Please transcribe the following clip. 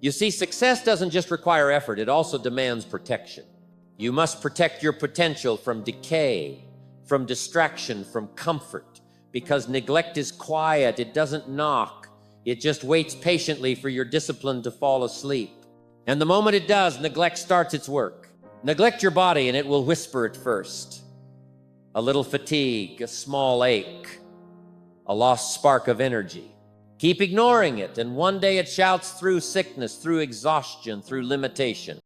You see, success doesn't just require effort, it also demands protection. You must protect your potential from decay, from distraction, from comfort, because neglect is quiet, it doesn't knock, it just waits patiently for your discipline to fall asleep. And the moment it does, neglect starts its work. Neglect your body and it will whisper at first. A little fatigue, a small ache, a lost spark of energy. Keep ignoring it, and one day it shouts through sickness, through exhaustion, through limitation.